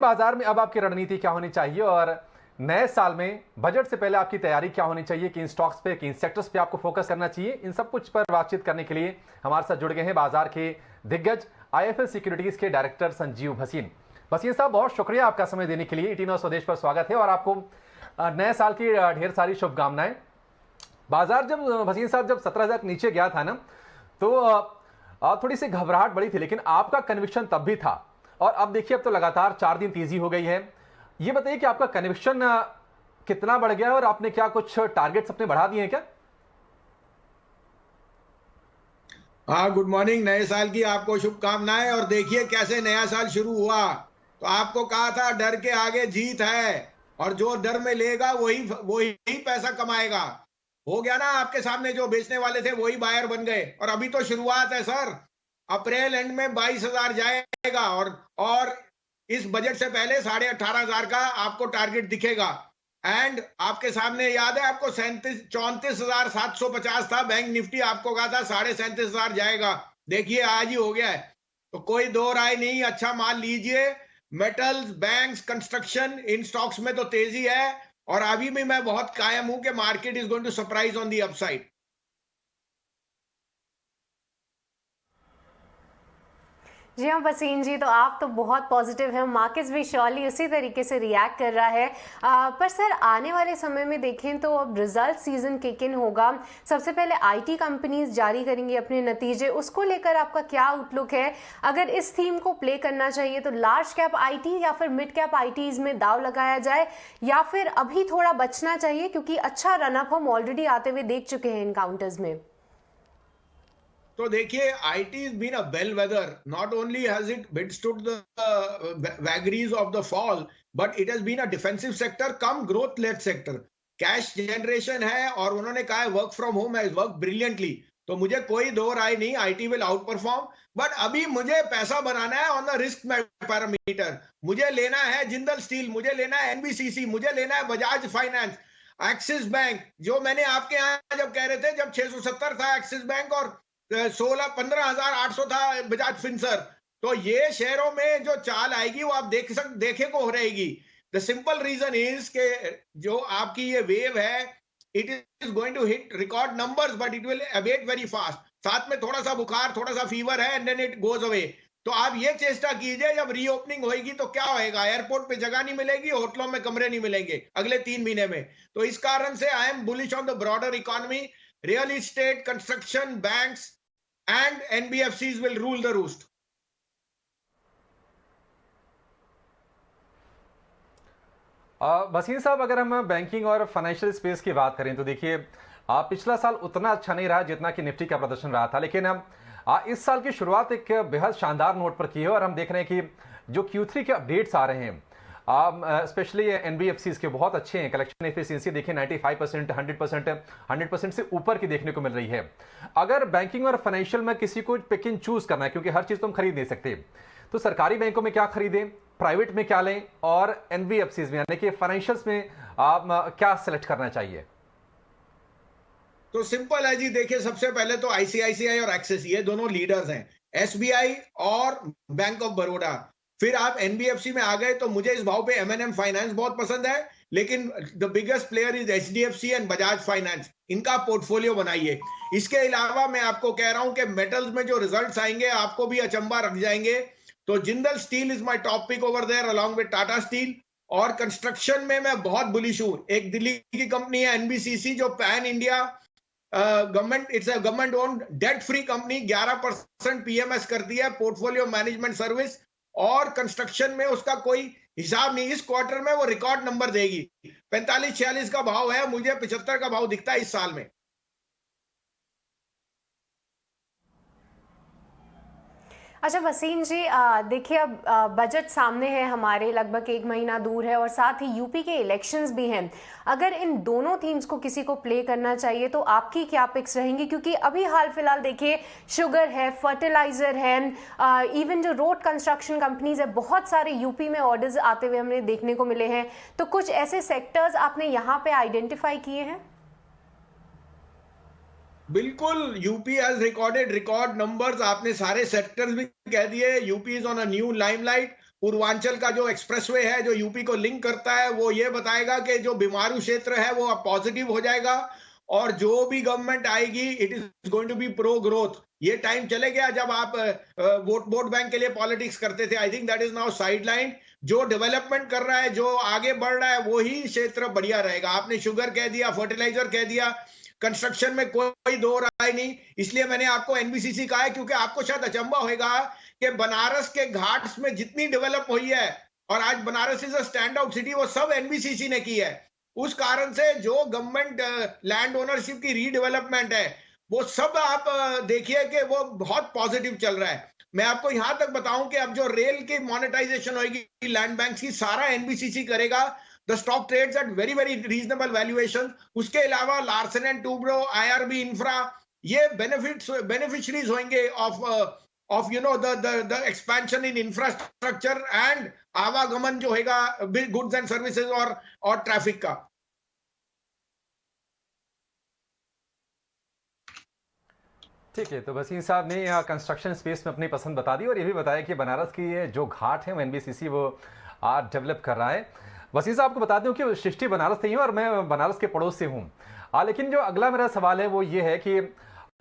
बाजार में अब आपकी रणनीति क्या होनी चाहिए और नए साल में बजट से पहले आपकी तैयारी क्या होनी चाहिए, किन स्टॉक्स पे, किन सेक्टर्स पे आपको फोकस करना चाहिए, इन सब कुछ पर बातचीत करने के लिए हमारे साथ जुड़ गए हैं बाजार के दिग्गज आईएफएल सिक्योरिटीज के डायरेक्टर संजीव भसीन। भसीन साहब, बहुत शुक्रिया आपका समय देने के लिए। 18 स्वदेश पर स्वागत है और आपको नए साल की ढेर सारी शुभकामनाएं। बाजार जब भसीन साहब जब 17,000 नीचे गया था ना, तो थोड़ी सी घबराहट बड़ी थी, लेकिन आपका कन्विक्शन तब भी था और अब देखिए अब तो लगातार 4 दिन तेजी हो गई है। ये बताइए कि आपका कन्विक्शन कितना बढ़ गया है और आपने क्या कुछ टारगेट्स अपने बढ़ा दिए हैं क्या? हाँ, गुड मॉर्निंग। नए साल की आपको शुभकामनाएं। और देखिए कैसे नया साल शुरू हुआ। तो आपको कहा था डर के आगे जीत है, और जो डर में लेगा वही वही पैसा कमाएगा। हो गया ना, आपके सामने जो बेचने वाले थे वही बायर बन गए। और अभी तो शुरुआत है सर। अप्रैल एंड में 22,000 जाएगा, और इस बजट से पहले 18,500 का आपको टारगेट दिखेगा। एंड आपके सामने याद है आपको 34,750 था बैंक निफ्टी, आपको कहा था 37,500 जाएगा। देखिए आज ही हो गया है। तो कोई दो राय नहीं, अच्छा माल लीजिए। मेटल्स, बैंक्स, कंस्ट्रक्शन, इन स्टॉक्स में तो तेजी है। और अभी भी मैं बहुत कायम हूं कि market is going to surprise on the upside. जी हाँ वसीम जी, तो आप तो बहुत पॉजिटिव हैं, मार्केट्स भी श्योरली उसी तरीके से रिएक्ट कर रहा है। पर सर आने वाले समय में देखें तो अब रिजल्ट सीजन किक इन होगा। सबसे पहले आईटी कंपनीज जारी करेंगी अपने नतीजे, उसको लेकर आपका क्या आउटलुक है? अगर इस थीम को प्ले करना चाहिए तो लार्ज कैप आईटी या फिर मिड कैप आईटीज में दाव लगाया जाए, या फिर अभी थोड़ा बचना चाहिए क्योंकि अच्छा रनअप हम ऑलरेडी आते हुए देख चुके हैं इन काउंटर्स में? तो देखिए, IT has been a bellwether. Not only has it withstood the vagaries of the fall, but it has been a defensive sector come growth led sector. Cash generation है और उन्होंने कहा है work from home has work brilliantly. तो मुझे कोई दो राय नहीं, IT will out perform. But अभी मुझे पैसा बनाना है ऑन द रिस्क पैरामीटर। मुझे लेना है जिंदल स्टील, मुझे लेना है एनबीसीसी, मुझे लेना है बजाज फाइनेंस, एक्सिस बैंक। जो मैंने आपके यहाँ जब कह रहे थे, जब 670 था एक्सिस बैंक और 15,800 था बजाज फिंसर, तो ये शेयरों में जो चाल आएगी वो आप देखे को हो रहेगी। द सिंपल रीजन इज के जो आपकी ये वेव है, it is going to hit record numbers, but it will abate very fast. साथ में थोड़ा सा बुखार, थोड़ा सा फीवर है, and then it goes away. तो आप ये चेष्टा कीजिए, जब रीओपनिंग होगी तो क्या होएगा, एयरपोर्ट पे जगह नहीं मिलेगी, होटलों में कमरे नहीं मिलेंगे अगले 3 महीने में। तो इस कारण से I am bullish on the broader economy. Real estate, construction, banks and NBFCs will rule the roost. Bhasin साहब, अगर हम बैंकिंग और फाइनेंशियल स्पेस की बात करें तो देखिए पिछला साल उतना अच्छा नहीं रहा जितना कि निफ्टी का प्रदर्शन रहा था, लेकिन इस साल की शुरुआत एक बेहद शानदार नोट पर की है और हम देख रहे हैं कि जो Q3 के अपडेट्स आ रहे हैं, स्पेशली एनबीएफसी के बहुत अच्छे हैं। कलेक्शन एफिशिएंसी देखिए 95%, 100% से ऊपर की देखने को मिल रही है। अगर बैंकिंग और फाइनेंशियल में किसी को पिक एंड चूज करना है, क्योंकि हर चीज तो हम खरीद नहीं सकते, तो सरकारी बैंकों में क्या खरीदें, प्राइवेट में क्या लें, और एनबीएफसी में यानी कि फाइनेंशियल्स में आप क्या सिलेक्ट करना चाहिए? तो सिंपल है जी। देखिए, सबसे पहले तो आईसीआईसीआई और एक्सिस, ये दोनों लीडर्स हैं, एसबीआई और बैंक ऑफ बड़ौदा। फिर आप एनबीएफसी में आ गए तो मुझे इस भाव पे एमएनएम फाइनेंस बहुत पसंद है, लेकिन the biggest player is HDFC and Bajaj finance. इनका पोर्टफोलियो बनाइए। इसके अलावा मैं आपको कह रहा हूं कि मेटल्स में जो रिजल्ट्स आएंगे आपको भी अचंबा रख जाएंगे। तो Jindal steel is my top pick over there along with Tata steel. और कंस्ट्रक्शन में मैं बहुत बुलिश हूं। एक दिल्ली की कंपनी है एनबीसीसी, जो pan India government, it's a government owned debt free company, 11% PMS करती है, पोर्टफोलियो मैनेजमेंट सर्विस। और कंस्ट्रक्शन में उसका कोई हिसाब नहीं, इस क्वार्टर में वो रिकॉर्ड नंबर देगी। 45-46 का भाव है, मुझे 75 का भाव दिखता है इस साल में। अच्छा वसीम जी, देखिए अब बजट सामने है हमारे, लगभग 1 महीना दूर है और साथ ही यूपी के इलेक्शंस भी हैं। अगर इन दोनों थीम्स को किसी को प्ले करना चाहिए तो आपकी क्या पिक्स रहेंगी? क्योंकि अभी हाल फिलहाल देखिए शुगर है, फर्टिलाइजर है, इवन जो रोड कंस्ट्रक्शन कंपनीज है, बहुत सारे यूपी में ऑर्डर्स आते हुए हमने देखने को मिले हैं। तो कुछ ऐसे सेक्टर्स आपने यहाँ पे आइडेंटिफाई किए हैं? बिल्कुल, UP has recorded record numbers. आपने सारे सेक्टर्स भी कह दिए। UP is on a new limelight. Purvanchal का जो एक्सप्रेसवे है जो यूपी को लिंक करता है वो ये बताएगा कि जो बीमारू क्षेत्र है वो अब पॉजिटिव हो जाएगा, और जो भी गवर्नमेंट आएगी it is going to be pro growth. ये टाइम चले गया जब आप वोट बैंक के लिए पॉलिटिक्स करते थे। I think that is now sideline. जो डेवलपमेंट कर रहा है, जो आगे बढ़ रहा है, वही क्षेत्र बढ़िया रहेगा। आपने शुगर कह दिया, फर्टिलाइजर कह दिया, कंस्ट्रक्शन में कोई दो राय नहीं। इसलिए मैंने आपको एनबीसीसी कहा है, क्योंकि आपको शायद अचंबा होगा कि बनारस के घाट्स में जितनी डेवलप हुई है, और आज Banaras is a stand out city, वो सब एनबीसीसी ने की है। उस कारण से जो गवर्नमेंट लैंड ओनरशिप की रीडेवलपमेंट है, वो सब आप देखिए कि वो बहुत पॉजिटिव चल रहा है। मैं आपको यहां तक बताऊं कि अब जो रेल की मोनेटाइजेशन होगी लैंड बैंक की, सारा एनबीसीसी करेगा। The stock trades at very very reasonable valuation. उसके अलावा Larsen and Toubro, IRB infra, ये बेनिफिशरीज होंगे of the expansion in infrastructure and आवागमन जो होगा गुड्स एंड सर्विसेज और ट्रैफिक का। ठीक है, तो वसीम साहब ने कंस्ट्रक्शन स्पेस में अपनी पसंद बता दी और ये भी बताया कि बनारस की ये जो घाट है वो एनबीसीसी वो आज डेवलप कर रहा है। वसीम साहब को बता दूं कि सृष्टि बनारस से ही हूँ और मैं बनारस के पड़ोस से हूँ। लेकिन जो अगला मेरा सवाल है वो ये है कि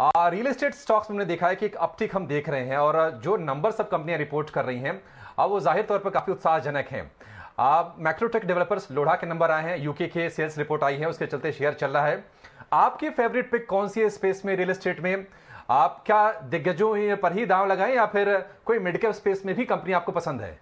रियल एस्टेट स्टॉक्स में हमने देखा है कि एक अपटिक हम देख रहे हैं और जो नंबर सब कंपनियां रिपोर्ट कर रही हैं वो जाहिर तौर पर काफ़ी उत्साहजनक हैं। मैक्रोटेक डेवलपर्स लोढ़ा के नंबर आए हैं, यूके के सेल्स रिपोर्ट आई है, उसके चलते शेयर चल रहा है। आपकी फेवरेट पिक कौन सी है स्पेस में, रियल एस्टेट में? आप क्या दिग्गजों पर ही दांव लगाएं या फिर कोई मिड कैप स्पेस में भी कंपनी आपको पसंद है?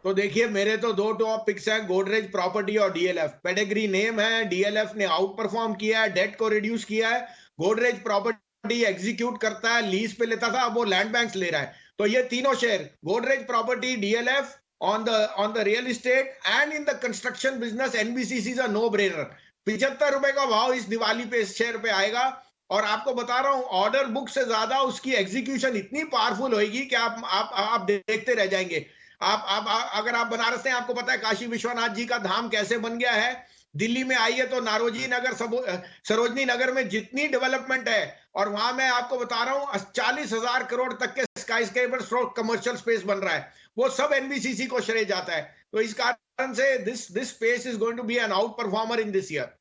तो देखिए, मेरे तो दो टॉप पिक्स हैं, गोदरेज प्रॉपर्टी और डीएलएफ। पेडिग्री नेम है, डीएलएफ ने आउट परफॉर्म किया है, डेट को रिड्यूस किया है। गोदरेज प्रॉपर्टी एग्जीक्यूट करता है, लीज पे लेता था, अब वो लैंड बैंक्स ले रहा है। तो ये तीनों share, Godrej property, DLF, on the real estate and in the construction business, NBCC is a no brainer. 75 रुपए का भाव इस दिवाली पे इस शेयर पे आएगा। और आपको बता रहा हूं, ऑर्डर बुक से ज्यादा उसकी एग्जीक्यूशन इतनी पावरफुल होगी कि आप देखते रह जाएंगे। आप अगर आप बनारस से, आपको पता है काशी विश्वनाथ जी का धाम कैसे बन गया है। दिल्ली में आइए तो नारोजी नगर, सरोजनी नगर में जितनी डेवलपमेंट है, और वहां मैं आपको बता रहा हूं 40,000 करोड़ तक के स्काई स्केपर कमर्शियल स्पेस बन रहा है, वो सब एनबीसीसी को श्रेय जाता है। तो इस कारण से this space is going to be an outperformer in this year.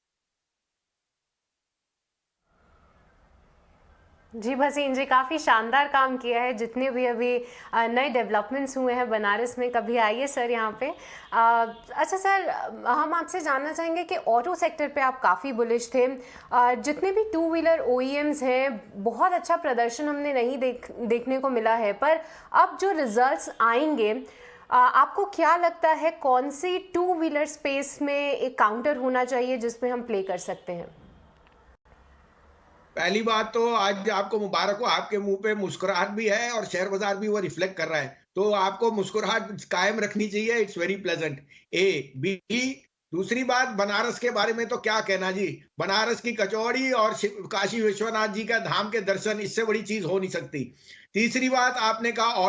जी भसीन जी, काफ़ी शानदार काम किया है। जितने भी अभी नए डेवलपमेंट्स हुए हैं बनारस में, कभी आइए सर यहाँ पे। अच्छा सर, हम आपसे जानना चाहेंगे कि ऑटो सेक्टर पे आप काफ़ी बुलिश थे। जितने भी टू व्हीलर ओईएम्स हैं, बहुत अच्छा प्रदर्शन हमने नहीं देखने को मिला है, पर अब जो रिजल्ट्स आएंगे, आपको क्या लगता है कौन सी टू व्हीलर स्पेस में एक काउंटर होना चाहिए जिसमें हम प्ले कर सकते हैं? पहली बात तो आज आपको मुबारक हो, आपके मुंह पे मुस्कुराहट भी है और शेयर बाजार भी वो रिफ्लेक्ट कर रहा है, तो आपको मुस्कुराहट कायम रखनी चाहिए। It's very pleasant. A B. दूसरी बात, बनारस के बारे में तो क्या कहना जी, बनारस की कचौड़ी और काशी विश्वनाथ जी का धाम के दर्शन, इससे बड़ी चीज हो नहीं सकती। तीसरी बात, आपने कहा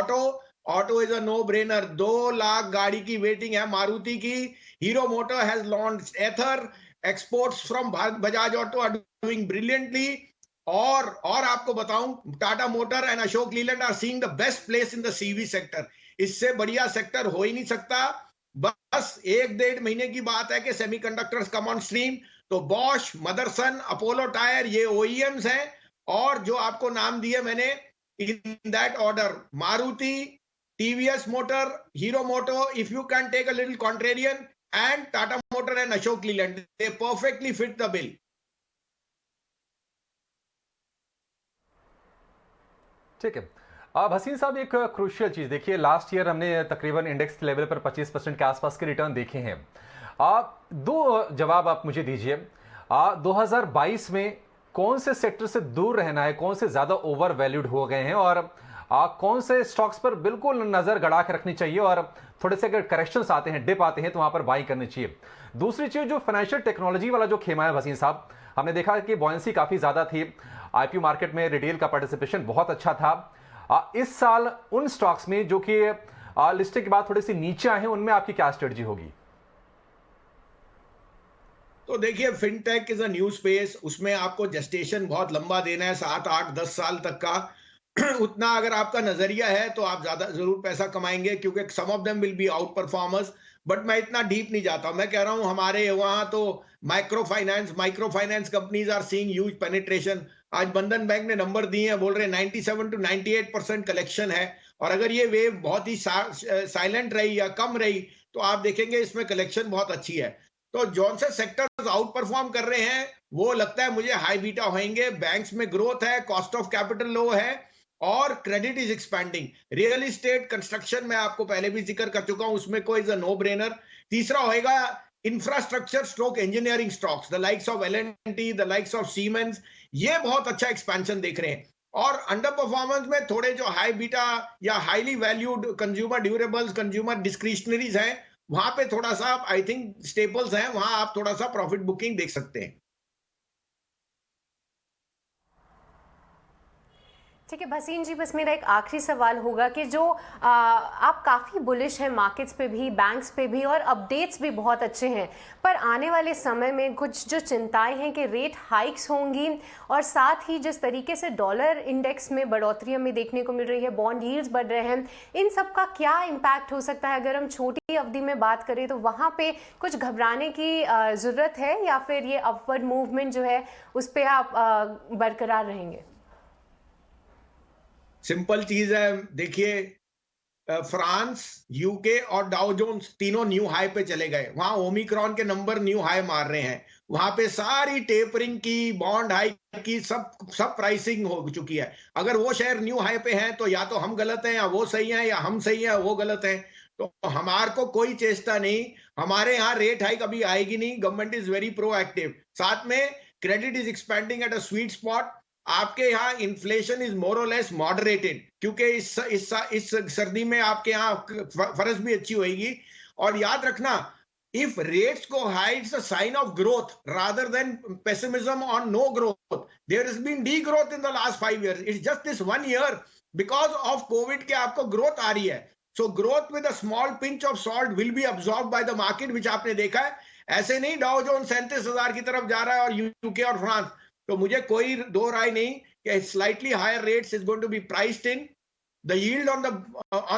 auto is a no brainer. 2 lakh गाड़ी की वेटिंग है मारुति की। Hero motor has launched Ather. Exports from Bajaj auto are doing brilliantly. और आपको बताऊं, Tata motor and Ashok Leyland are seeing the best place in the CV sector. इससे बढ़िया सेक्टर हो ही नहीं सकता। बस 1-1.5 महीने की बात है कि सेमीकंडक्टर्स कम ऑन स्ट्रीम। तो बॉश, मदरसन, अपोलो टायर, ये ओईएम्स हैं। और जो आपको नाम दिए मैंने in that order, Maruti, TVS motor, Hero Moto, if you can take a little contrarian, and Tata motor and Ashok Leyland, they perfectly fit the bill. ठीक है। अब हसीन साहब, एक क्रूशियल चीज देखिए, लास्ट ईयर हमने तकरीबन इंडेक्स लेवल पर 25% के आसपास के रिटर्न देखे हैं। दो जवाब आप मुझे दीजिए। 2022 में कौन से सेक्टर से दूर रहना है, कौन से ज्यादा ओवर वैल्यूड हो गए हैं, और कौन से स्टॉक्स पर बिल्कुल नजर गड़ा के रखनी चाहिए, और थोड़े से अगर करेक्शंस आते हैं, डिप आते हैं, तो वहां पर बाइंग करनी चाहिए। दूसरी चीज, जो फाइनेंशियल टेक्नोलॉजी वाला जो खेमा है वसीम साहब, हमने देखा कि बॉयंसी काफी ज्यादा थी, आईपीओ मार्केट में रिटेल का पार्टिसिपेशन बहुत अच्छा था। इस साल उन स्टॉक्स में जो कि लिस्टिंग के बाद थोड़ी सी नीचे आए हैं, उनमें आपकी क्या स्ट्रेटजी होगी? तो देखिए, fintech is a new space, उसमें आपको जेस्टेशन बहुत लंबा देना है, 7, 8, 10 साल तक का। उतना अगर आपका नजरिया है तो आप ज्यादा जरूर पैसा कमाएंगे, क्योंकि some of them will be outperformers. But मैं इतना डीप नहीं जाता, मैं कह रहा हूं हमारे वहां तो micro finance companies are seeing huge penetration. आज बंधन बैंक ने नंबर दिए हैं, बोल रहे 97 to 98% कलेक्शन है। और अगर ये वेव बहुत ही साइलेंट रही या कम रही तो आप देखेंगे इसमें कलेक्शन बहुत अच्छी है। तो जौन से सेक्टर्स आउट परफॉर्म कर रहे हैं वो लगता है मुझे हाई बीटा होंगे। बैंक्स में ग्रोथ है, कॉस्ट ऑफ कैपिटल लो है और credit is expanding. Real estate construction में आपको पहले भी जिक्र कर चुका हूं, उसमें कोई इज अ नो ब्रेनर। तीसरा होएगा infrastructure stroke engineering stocks, the likes of L&T, the likes of Siemens, ये बहुत अच्छा एक्सपेंशन देख रहे हैं। और अंडर परफॉर्मेंस में थोड़े जो हाई बीटा या highly valued consumer durables, consumer discretionaries हैं, वहां पे थोड़ा सा आई थिंक स्टेपल्स हैं, वहां आप थोड़ा सा प्रॉफिट बुकिंग देख सकते हैं। ठीक है भसीन जी, बस मेरा एक आखिरी सवाल होगा कि जो आप काफ़ी बुलिश हैं मार्केट्स पे भी, बैंक्स पे भी, और अपडेट्स भी बहुत अच्छे हैं, पर आने वाले समय में कुछ जो चिंताएं हैं कि रेट हाइक्स होंगी और साथ ही जिस तरीके से डॉलर इंडेक्स में बढ़ोतरी हमें देखने को मिल रही है, बॉन्ड यील्ड्स बढ़ रहे हैं, इन सब का क्या इम्पैक्ट हो सकता है? अगर हम छोटी अवधि में बात करें तो वहाँ पे कुछ घबराने की ज़रूरत है या फिर ये अपवर्ड मूवमेंट जो है उस पर आप बरकरार रहेंगे? सिंपल चीज है, देखिए फ्रांस, यूके और डाउ जोन्स तीनों न्यू हाई पे चले गए। वहां ओमिक्रॉन के नंबर न्यू हाई मार रहे हैं। वहां पे सारी टेपरिंग की, बॉन्ड हाई की, सब प्राइसिंग हो चुकी है। अगर वो शेयर न्यू हाई पे हैं तो या तो हम गलत हैं या वो सही हैं, या हम सही हैं वो गलत हैं। तो हमारे को कोई चेष्टा नहीं, हमारे यहाँ रेट हाइक अभी आएगी नहीं। Government is very proactive. साथ में credit is expanding at a sweet spot. आपके यहाँ इन्फ्लेशन इज मोर और लेस मॉडरेटेड, क्योंकि इस सर्दी में आपके यहाँ फर्ज भी अच्छी होगी। और याद रखना, if rates go high, it's a sign of growth rather than pessimism on no growth. There has been degrowth in the last 5 years. It's just this 1 year because of COVID के आपको growth आ रही है। So growth with a small pinch of salt will be absorbed by the market, which आपने देखा है। ऐसे नहीं Dow Jones 37,000 की तरफ जा रहा है और यूके और फ्रांस। तो मुझे कोई दो राय नहीं कि slightly higher rates is going to be priced in. The yield on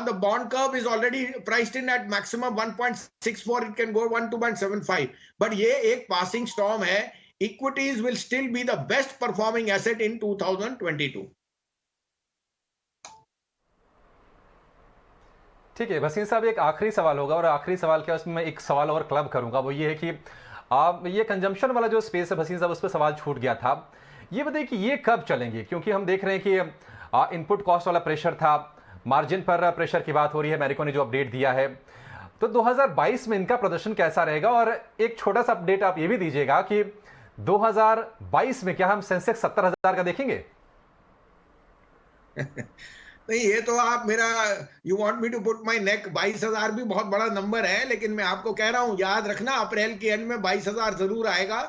the bond curve is already priced in at maximum 1.64. It can go 1.75. But ये एक passing storm है. Equities will still be the best performing asset in 2022. ठीक है भसीन साहब, एक आखिरी सवाल होगा, और आखिरी सवाल क्या, उसमें मैं एक सवाल और क्लब करूंगा। वो ये है कि आप ये कंजम्पशन वाला जो स्पेस है भसीन साहब, उस पर सवाल छूट गया था। ये बताइए कि ये कब चलेंगे, क्योंकि हम देख रहे हैं कि इनपुट कॉस्ट वाला प्रेशर था, मार्जिन पर प्रेशर की बात हो रही है, अमेरिका ने जो अपडेट दिया है। तो 2022 में इनका प्रदर्शन कैसा रहेगा? और एक छोटा सा अपडेट आप ये भी दीजिएगा कि 2022 में क्या हम सेंसेक्स 70,000 का देखेंगे? नहीं, ये तो आप मेरा you want me to put my neck. 22,000 भी बहुत बड़ा नंबर है, लेकिन मैं आपको कह रहा हूं, याद रखना अप्रैल के एंड में 22,000 जरूर आएगा।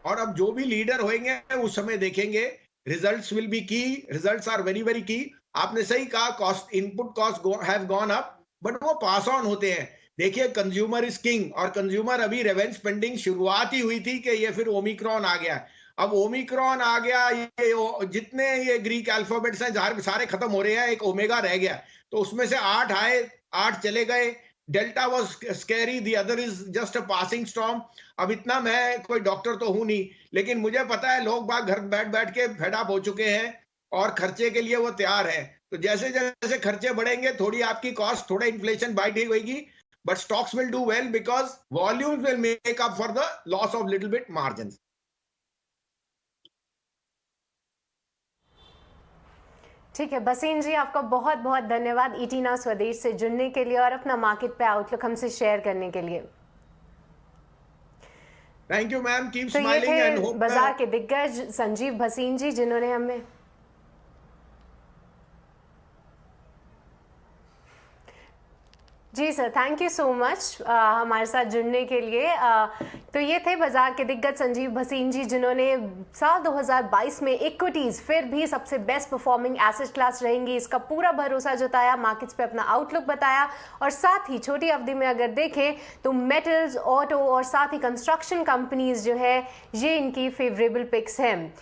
और अब जो भी लीडर होंगे उस समय देखेंगे। रिजल्ट्स विल बी की, रिजल्ट्स आर वेरी वेरी की। आपने सही कहा, cost, input cost have gone up, but वो पास ऑन होते हैं। देखिए, कंज्यूमर इज किंग, और कंज्यूमर अभी रेवेन्यू स्पेंडिंग शुरुआत ही हुई थी कि ये फिर ओमिक्रॉन आ गया। अब ओमिक्रॉन आ गया, ये जितने ये ग्रीक अल्फाबेट्स हैं सारे खत्म हो रहे हैं, एक ओमेगा रह गया। तो उसमें से 8 आए, 8 चले गए। Delta was scary, the other is just a passing storm. अब इतना, मैं कोई डॉक्टर तो हूं नहीं, लेकिन मुझे पता है लोग बाग घर बैठ बैठ के फेड अप हो चुके हैं और खर्चे के लिए वो तैयार है। तो जैसे जैसे खर्चे बढ़ेंगे, थोड़ी आपकी कॉस्ट, थोड़ा इन्फ्लेशन बाइट ही होगी, but stocks will do well because volumes will make up for the loss of little bit margin. ठीक है भसीन जी, आपका बहुत बहुत धन्यवाद ईटी नाउ स्वदेश से जुड़ने के लिए और अपना मार्केट पे आउटलुक हमसे शेयर करने के लिए। थैंक यू मैम, कीप तो स्माइलिंग एंड होप। बाजार के दिग्गज संजीव भसीन जी, जिन्होंने हमें जी sir, thank you so much हमारे साथ जुड़ने के लिए। तो ये थे बाजार के दिग्गज संजीव भसीन जी, जिन्होंने साल 2022 में इक्विटीज फिर भी सबसे बेस्ट परफॉर्मिंग एसेट क्लास रहेंगी इसका पूरा भरोसा जताया, मार्केट्स पे अपना आउटलुक बताया, और साथ ही छोटी अवधि में अगर देखें तो मेटल्स, ऑटो और साथ ही कंस्ट्रक्शन कंपनीज जो है ये इनकी फेवरेबल पिक्स हैं।